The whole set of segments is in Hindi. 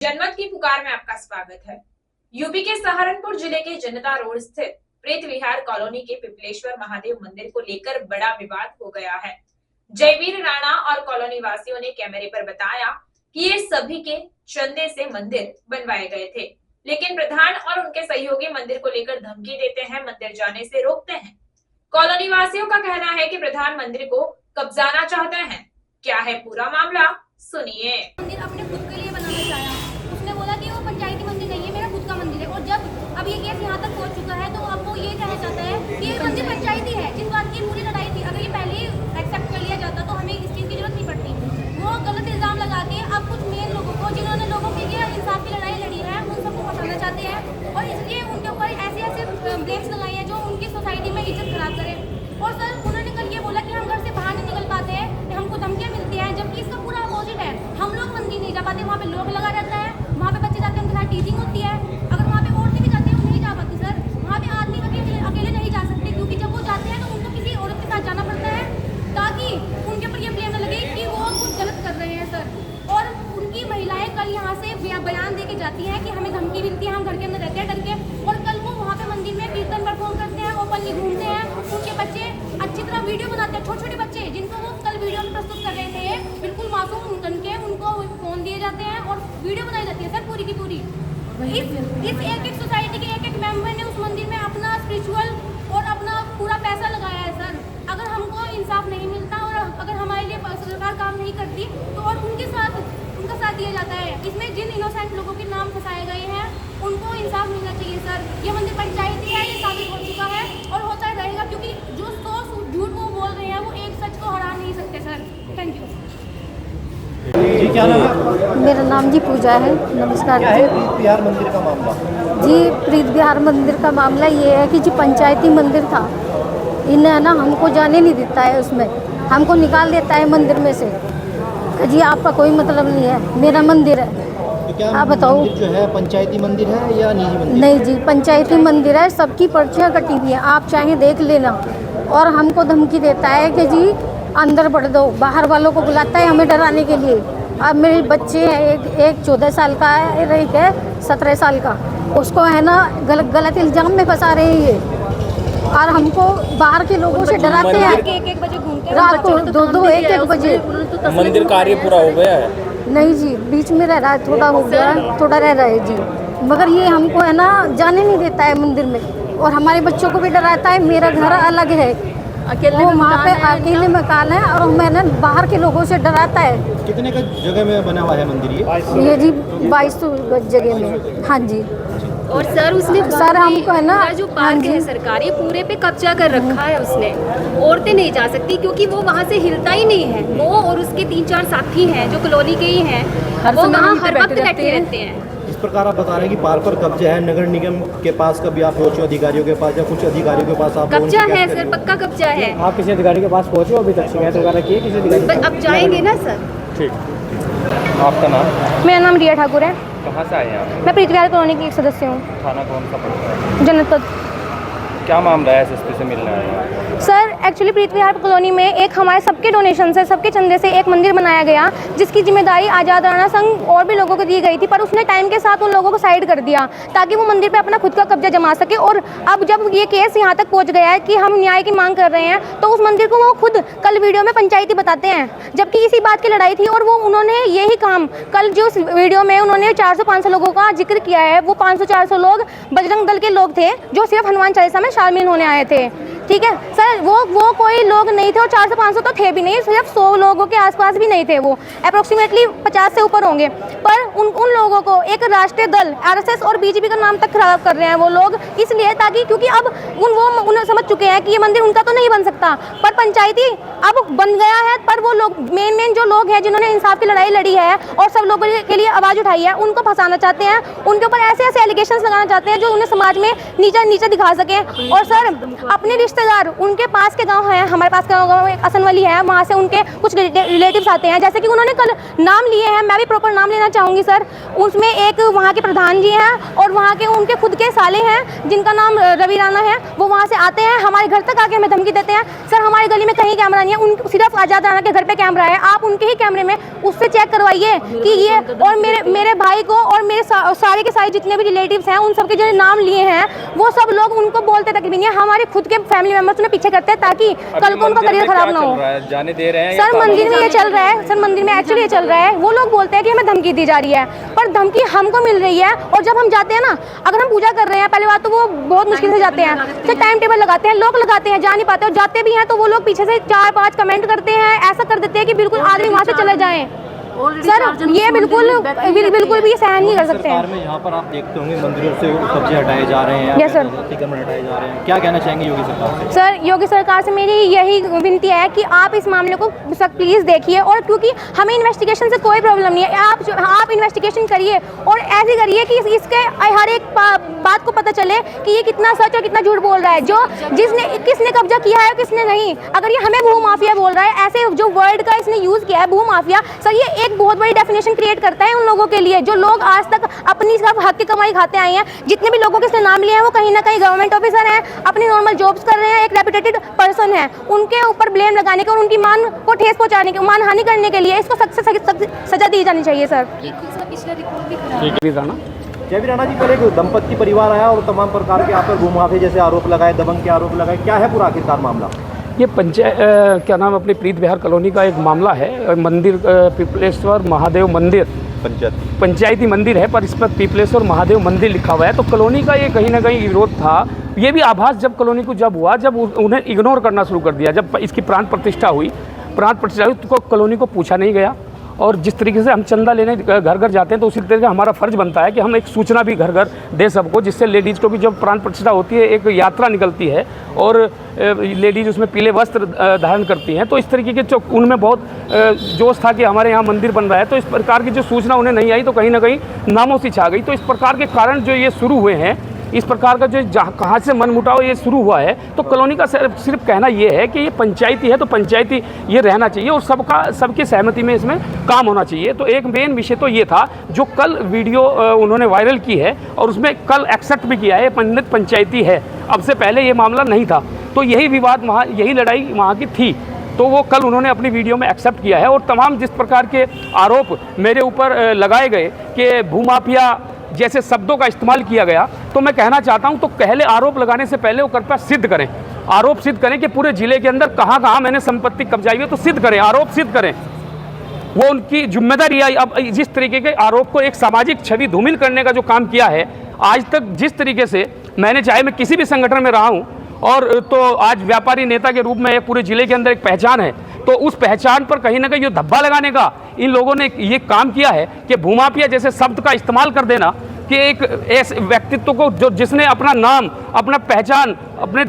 जनमत की पुकार में आपका स्वागत है। यूपी के सहारनपुर जिले के जनता रोड स्थित प्रेत विहार कॉलोनी के पिपलेश्वर महादेव मंदिर को लेकर बड़ा विवाद हो गया है। जयवीर राणा और कॉलोनी वासियों ने कैमरे पर बताया कि ये सभी के चंदे से मंदिर बनवाए गए थे, लेकिन प्रधान और उनके सहयोगी मंदिर को लेकर धमकी देते हैं, मंदिर जाने से रोकते हैं। कॉलोनी वासियों का कहना है कि प्रधान मंदिर को कब्जाना चाहते हैं। क्या है पूरा मामला, सुनिए। मंदिर अपने खुद के लिए बनाना चाहा। उसने बोला कि वो पंचायती मंदिर नहीं है, मेरा खुद का मंदिर है। और जब अब ये केस यहाँ तक पहुँच चुका है तो अब वो ये कहना चाहता है कि ये मंदिर पंचायती है। जिस बात की पूरी लड़ाई थी, अगर ये पहले ही एक्सेप्ट कर लिया जाता तो हमें इस चीज़ की जरूरत नहीं पड़ती। वो गलत इल्जाम लगा के अब कुछ मेन लोगों को, जिन्होंने लोगों के लिए इंसाफ की लड़ाई लड़ी है, उन सबको फंसाना चाहते हैं और इसलिए उनके ऊपर ऐसे ब्लेम्स लगाए हैं जो उनकी सोसाइटी में इज्जत खराब करें। और सर, उन्होंने कल ये बोला कि हम घर से बाहर नहीं निकल पाते हैं, हमको धमकियाँ मिलती हैं, जबकि इसका पूरा अपोजिट है। हम लोग मंदिर नहीं जा पाते, वहाँ पे लोग लगा रहता है, वहाँ पे बच्चे जाते हैं, उनके साथ टीचिंग होती है। अगर वहाँ पे औरतें भी जाती हैं, वो नहीं जा पाती सर। वहाँ पे आदमी अकेले नहीं जा सकते, क्योंकि जब वो जाते हैं तो उनको किसी औरत के साथ जाना पड़ता है ताकि उनके ऊपर ये ब्लेम न लगे कि वो कुछ गलत कर रहे हैं सर। और उनकी महिलाएं कल यहाँ से बयान दे के जाती हैं कि हमें धमकी मिलती है, हम घर के अंदर रहते हैं डर के। और कल वो वहाँ पे मंदिर में कीर्तन परफॉर्म करते हैं, ओपनली घूमते हैं, उनके बच्चे अच्छी तरह वीडियो बनाते हैं। छोटे छोटे बच्चे जिनको वो कल वीडियो में प्रस्तुत कर रहे थे, बिल्कुल मासूम उनके, उनको फोन दिए जाते हैं और वीडियो बनाई जाती है सर पूरी की पूरी। इस एक सोसाइटी के एक मेंबर ने उस मंदिर में अपना स्पिरिचुअल और अपना पूरा पैसा लगाया है सर। अगर हमको इंसाफ नहीं मिलता और अगर हमारे लिए सरकार काम नहीं करती तो और उनका साथ दिया जाता है। इसमें जिन इनोसेंट लोगों के नाम फंसाए गए हैं उनको इंसाफ मिलना चाहिए सर। ये मंदिर पंचायती है, ये साबित हो चुका है और होता रहेगा, क्योंकि जो 100 झूठ वो बोल रहे हैं वो एक सच को हरा नहीं सकते सर। थैंक यू जी। क्या नाम है? मेरा नाम जी पूजा है। नमस्कार क्या है प्रीत विहार मंदिर का मामला? जी, प्रीत विहार मंदिर का मामला ये है कि जो पंचायती मंदिर था, इन्हें ना हमको जाने नहीं देता है, उसमें हमको निकाल देता है मंदिर में से। जी आपका कोई मतलब नहीं है, मेरा मंदिर है। तो क्या आप बताओ, मंदिर जो है पंचायती मंदिर है या निजी मंदिर? नहीं जी, पंचायती मंदिर है, सबकी पर्चियाँ कटी हुई हैं, आप चाहें देख लेना। और हमको धमकी देता है कि जी अंदर बढ़ दो, बाहर वालों को बुलाता है हमें डराने के लिए। अब मेरे बच्चे हैं, एक 14 साल का है, एक है 17 साल का, उसको है ना गलत इल्जाम में फंसा रहे हैं ये। और हमको बाहर के लोगों से डराते हैं। एक बजे घूमते रात को 2-2 1-1 बजे। मंदिर कार्य पूरा हो गया है? नहीं जी, बीच में रह रहा है, थोड़ा हो गया, थोड़ा रह रहा है जी। मगर ये हमको है ना जाने नहीं देता है मंदिर में, और हमारे बच्चों को भी डराता है। मेरा घर अलग है, वो वहाँ पे अकेले मकान है, और मैंने बाहर के लोगों से डराता है। कितने का जगह में बना हुआ है मंदिर ये जी 2200 जगह में। हाँ जी। और सर उसने सर हमको है ना जो पार्क है सरकारी, पूरे पे कब्जा कर रखा है उसने। औरतें नहीं जा सकती क्योंकि वो वहाँ से हिलता ही नहीं है। वो और उसके 3-4 साथी हैं जो कॉलोनी के ही हैं, वो वहाँ हर वक्त बैठे रहते हैं। इस प्रकार आप बता रहे हैं कि पार्क पर कब्जा है, नगर निगम के पास कभी आप पहुँचे अधिकारियों के पास या कुछ अधिकारियों के पास? आप कब्जा है सर, पक्का कब्जा है। आप किसी अधिकारी के पास पहुँचे अभी तक? शिकायत वगैरह की है किसी अधिकारी? अब जाएंगे ना सर। ठीक। आपका नाम? मेरा नाम रिया ठाकुर है। कहाँ से आए हैं आप? मैं प्रीत विहार कॉलोनी की एक सदस्य हूँ। थाना कौन सा पड़ता है? जनपद। क्या मामला है, एसएसपी से मिलने आए हैं? सर एक्चुअली प्रीत विहार कॉलोनी में एक हमारे सबके डोनेशन से, सबके चंदे से एक मंदिर बनाया गया, जिसकी जिम्मेदारी आज़ाद राणा संघ और भी लोगों को दी गई थी, पर उसने टाइम के साथ उन लोगों को साइड कर दिया ताकि वो मंदिर पे अपना खुद का कब्जा जमा सके। और अब जब ये केस यहाँ तक पहुँच गया है कि हम न्याय की मांग कर रहे हैं, तो उस मंदिर को वो खुद कल वीडियो में पंचायती बताते हैं, जबकि इसी बात की लड़ाई थी। और वो उन्होंने यही काम कल जो वीडियो में उन्होंने 400-500 लोगों का जिक्र किया है, वो 500-400 लोग बजरंग दल के लोग थे जो सिर्फ हनुमान चालीसा में शामिल होने आए थे। ठीक है सर, वो कोई लोग नहीं थे, और 400-500 तो थे भी नहीं, सिर्फ 100 लोगों के आसपास भी नहीं थे, वो अप्रोक्सीमेटली 50 से ऊपर होंगे। पर उन लोगों को एक राष्ट्रीय दल आरएसएस और बीजेपी का नाम तक खराब कर रहे हैं वो लोग, इसलिए ताकि, क्योंकि अब उन्हें समझ चुके हैं कि ये मंदिर उनका तो नहीं बन सकता, पर पंचायती अब बन गया है। पर वो लोग मेन जो लोग हैं जिन्होंने इंसाफ की लड़ाई लड़ी है और सब लोगों के लिए आवाज़ उठाई है, उनको फंसाना चाहते हैं, उनके ऊपर ऐसे एलिगेशंस लगाना चाहते हैं जो उन्हें समाज में नीचा दिखा सकें। और सर अपने रिश्ते रिश्तेदार उनके पास के गांव है, हमारे पास का गांव एक असनवली है, वहाँ से उनके कुछ रिलेटिव्स आते हैं। जैसे कि उन्होंने कल नाम लिए हैं, मैं भी प्रॉपर नाम लेना चाहूँगी सर। उसमें एक वहाँ के प्रधान जी हैं और वहाँ के उनके खुद के साले हैं जिनका नाम रवि राणा है। वो वहाँ से आते हैं, हमारे घर तक आके हमें धमकी देते हैं। सर हमारी गली में कहीं कैमरा नहीं है, उन सिर्फ आज़ाद राणा के घर पे कैमरा है। आप उनके ही कैमरे में उससे चेक करवाइए कि ये, और मेरे भाई को और मेरे सारे के सारे जितने भी रिलेटिव्स हैं उन सबके जो नाम लिए हैं वो सब लोग उनको बोलते तक भी नहीं है। हमारे खुद के फैमिली मेंबर्स उन्हें पीछे करते हैं ताकि कल को उनका करियर खराब ना हो। जाने दे रहे हैं सर मंदिर में ये चल रहा है, सर मंदिर में एक्चुअली ये चल रहा है। वो लोग बोलते हैं कि हमें धमकी दी जा रही है, पर धमकी हमको मिल रही है। और जब हम जाते हैं ना, अगर हम पूजा कर रहे हैं, पहले बात तो वो बहुत मुश्किल से जाते हैं, फिर टाइम टेबल लगाते हैं, लोग लगाते हैं, जा नहीं पाते, और जाते भी हैं तो वो लोग पीछे से 4-5 कमेंट करते हैं, ऐसा कर देते हैं कि बिल्कुल आदमी वहाँ से चले जाएं। सर ये बिल्कुल भी सहन नहीं कर सकते हैं। में यहाँ पर आप देखते होंगे मंदिरों से कब्जे हटाए जा रहे हैं, यस सर, अतिक्रमण हटाए जा रहे हैं, क्या कहना चाहेंगे योगी सरकार से? सर योगी सरकार से मेरी यही विनती है कि आप इस मामले को प्लीज़ देखिए, और क्योंकि हमें इन्वेस्टिगेशन से कोई प्रॉब्लम नहीं है। आप इन्वेस्टिगेशन करिए और ऐसे करिए कि इसके हर एक बात को पता चले कि ये कितना सच और कितना झूठ बोल रहा है, जो किसने कब्जा किया है किसने नहीं। अगर ये हमें भूमाफिया बोल रहा है, ऐसे जो वर्ड का इसने यूज़ किया है भूमाफिया, सर ये एक बहुत बड़ी डेफिनेशन क्रिएट करता है उन लोगों के लिए जो लोग आज तक अपनी सब हक की कमाई खाते आए हैं। जितने भी लोगों के इसने नाम लिए हैं वो कहीं ना कहीं गवर्नमेंट ऑफिसर हैं, अपनी नॉर्मल जॉब्स कर रहे हैं, एक रेपुटेड पर्सन है। उनके ऊपर ब्लेम लगाने के और उनकी मान को ठेस पहुंचाने के, मानहानि करने के लिए इसको सख्त से सजा दी जानी चाहिए सर। जयवीर राणा जी, कल एक दंपत्ति परिवार आया और तमाम प्रकार के आप पर भूमाफिया जैसे आरोप लगाए, दबंग के आरोप लगाए, क्या है पूरा आखिरकार मामला? ये क्या नाम अपने प्रीत विहार कॉलोनी का एक मामला है। मंदिर पिपलेश्वर महादेव मंदिर पंचायती मंदिर है, पर इस पर पिपलेश्वर महादेव मंदिर लिखा हुआ है। तो कॉलोनी का ये कहीं ना कहीं विरोध था। ये भी आभास जब कॉलोनी को हुआ, जब उन्हें इग्नोर करना शुरू कर दिया। जब इसकी प्राण प्रतिष्ठा हुई तो कॉलोनी को पूछा नहीं गया। और जिस तरीके से हम चंदा लेने घर घर जाते हैं तो उसी तरीके से हमारा फ़र्ज़ बनता है कि हम एक सूचना भी घर घर दे सबको, जिससे लेडीज़ को भी जब प्राण प्रतिष्ठा होती है, एक यात्रा निकलती है और लेडीज़ उसमें पीले वस्त्र धारण करती हैं। तो इस तरीके के जो उनमें बहुत जोश था कि हमारे यहाँ मंदिर बन रहा है, तो इस प्रकार की जो सूचना उन्हें नहीं आई तो कहीं ना कहीं नामों से छा गई। तो इस प्रकार के कारण जो ये शुरू हुए हैं, इस प्रकार का जो कहाँ से मनमुटाव ये शुरू हुआ है, तो कॉलोनी का सिर्फ कहना ये है कि ये पंचायती है तो पंचायती ये रहना चाहिए और सबकी सहमति में इसमें काम होना चाहिए। तो एक मेन विषय तो ये था जो कल वीडियो उन्होंने वायरल की है और उसमें कल एक्सेप्ट भी किया है पंचायती है। अब से पहले ये मामला नहीं था, तो यही विवाद वहाँ, यही लड़ाई वहाँ की थी। तो वो कल उन्होंने अपनी वीडियो में एक्सेप्ट किया है। और तमाम जिस प्रकार के आरोप मेरे ऊपर लगाए गए कि भूमाफिया जैसे शब्दों का इस्तेमाल किया गया, तो मैं कहना चाहता हूं तो पहले आरोप लगाने से पहले वो कृपया सिद्ध करें, आरोप सिद्ध करें कि पूरे जिले के अंदर कहां कहां मैंने संपत्ति कब्जाई है, तो सिद्ध करें, आरोप सिद्ध करें। वो उनकी जिम्मेदारी है। अब जिस तरीके के आरोप को एक सामाजिक छवि धूमिल करने का जो काम किया है आज तक, जिस तरीके से मैंने, चाहे मैं किसी भी संगठन में रहा हूँ, और तो आज व्यापारी नेता के रूप में एक पूरे जिले के अंदर एक पहचान है, तो उस पहचान पर कहीं ना कहीं ये धब्बा लगाने का इन लोगों ने ये काम किया है कि भूमाफिया जैसे शब्द का इस्तेमाल कर देना कि एक ऐसे व्यक्तित्व को जो जिसने अपना नाम, अपना पहचान अपने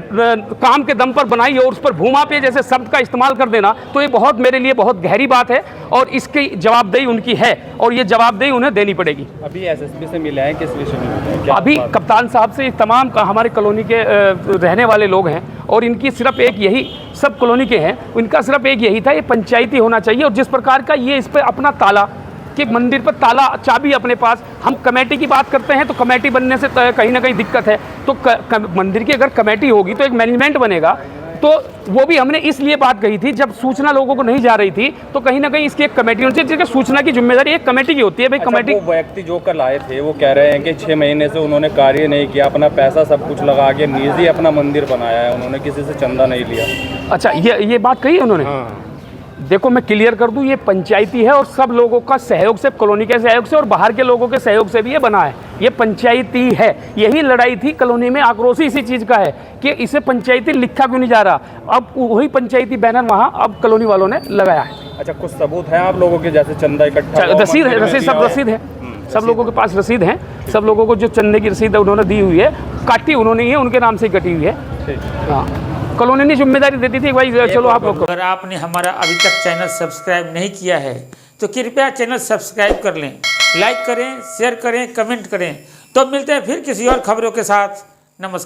काम के दम पर बनाई है और उस पर भूमाफिया जैसे शब्द का इस्तेमाल कर देना, तो ये बहुत मेरे लिए बहुत गहरी बात है और इसकी जवाबदेही उनकी है और ये जवाबदेही उन्हें देनी पड़ेगी। अभी एसएसपी से मिले हैं, किस विषय में? अभी कप्तान साहब से तमाम हमारे कॉलोनी के रहने वाले लोग हैं और इनकी सिर्फ एक यही, सब कॉलोनी के हैं, इनका सिर्फ एक यही था, ये पंचायती होना चाहिए। और जिस प्रकार का ये इस पर अपना ताला कि मंदिर पर ताला चाबी अपने पास, हम कमेटी की बात करते हैं तो कमेटी बनने से कहीं ना कहीं दिक्कत है। तो मंदिर की अगर कमेटी होगी तो एक मैनेजमेंट बनेगा, तो वो भी हमने इसलिए बात कही थी जब सूचना लोगों को नहीं जा रही थी, तो कहीं ना कहीं इसकी एक कमेटी होनी चाहिए, जिसकी सूचना की जिम्मेदारी एक कमेटी की होती है। भाई कमेटी, वो व्यक्ति जो कल आए थे वो कह रहे हैं कि 6 महीने से उन्होंने कार्य नहीं किया, अपना पैसा सब कुछ लगा के निजी अपना मंदिर बनाया है, उन्होंने किसी से चंदा नहीं लिया। अच्छा, ये बात कही उन्होंने? हाँ। देखो मैं क्लियर कर दूं, ये पंचायती है और सब लोगों का सहयोग से, कॉलोनी के सहयोग से और बाहर के लोगों के सहयोग से भी ये बना है। ये पंचायती है। यही लड़ाई थी कॉलोनी में, आक्रोश इसी चीज़ का है कि इसे पंचायती लिखा क्यों नहीं जा रहा। अब वही पंचायती बैनर वहाँ अब कॉलोनी वालों ने लगाया है। अच्छा, कुछ सबूत है आप लोगों के जैसे चंदा इकट्ठा? रसीद है, सब रसीद है, सब लोगों के पास रसीद है। सब लोगों को जो चंदे की रसीद है उन्होंने दी हुई है, काटी उन्होंने ही है, उनके नाम से ही कटी हुई है। हाँ, कॉलोनी ने जिम्मेदारी देती थी भाई चलो आप लोग। अगर आपने हमारा अभी तक चैनल सब्सक्राइब नहीं किया है तो कृपया चैनल सब्सक्राइब कर लें, लाइक करें, शेयर करें, कमेंट करें। तो मिलते हैं फिर किसी और खबरों के साथ। नमस्कार।